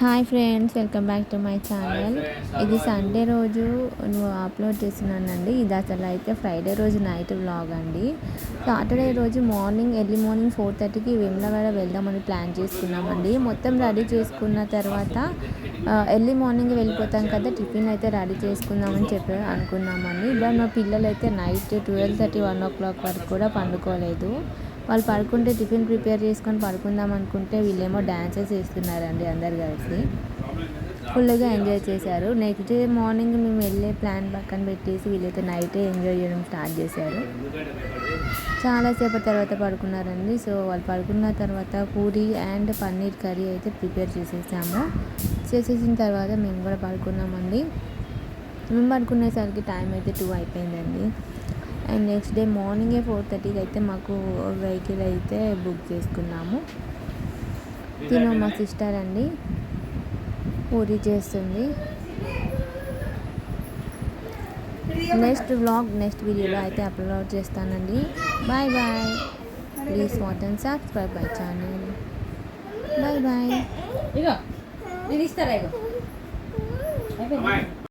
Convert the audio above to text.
Hi friends, welcome back to my channel. ఇది Sunday రోజు upload చేస్తున్నానండి. ఇది అసలు అయితే ఫ్రైడే రోజు నైట్ వ్లాగ్ అండి. సాటర్డే రోజు ఎర్లీ మార్నింగ్ 4:30కి వేములవాడ వెళ్దామని ప్లాన్ చేసుకున్నామండి. మొత్తం రెడీ చేసుకున్న తర్వాత ఎర్లీ మార్నింగ్ వెళ్ళిపోతాం కదా, టిఫిన్ అయితే రెడీ చేసుకుందామని చెప్పి అనుకున్నామండి. బట్ మా పిల్లలు అయితే నైట్ 12:30, 1 o'clock వరకు కూడా పండుకోలేదు. వాళ్ళు పడుకుంటే టిఫిన్ ప్రిపేర్ చేసుకొని పడుకుందాం అనుకుంటే వీళ్ళేమో డ్యాన్సెస్ వేస్తున్నారండి. అందరు కలిసి ఫుల్గా ఎంజాయ్ చేశారు. నెక్స్ట్ డే మార్నింగ్ మేము వెళ్ళే ప్లాన్ పక్కన పెట్టేసి వీళ్ళైతే నైటే ఎంజాయ్ చేయడం స్టార్ట్ చేశారు. చాలాసేపు తర్వాత పడుకున్నారండి. సో వాళ్ళు పడుకున్న తర్వాత పూరి అండ్ పన్నీర్ కర్రీ అయితే ప్రిపేర్ చేసేసిన తర్వాత మేము కూడా పడుకున్నామండి. మేము పడుకునేసరికి టైం అయితే 2 అయిపోయిందండి. అండ్ నెక్స్ట్ డే మార్నింగే 4:30కి అయితే మాకు వెహికల్ అయితే బుక్ చేసుకున్నాము. తిను మా సిస్టర్ అండి, పూరి చేస్తుంది. నెక్స్ట్ వీడియోలో అయితే అప్లోడ్ చేస్తానండి. Bye bye. Please watch and subscribe my channel. Bye bye.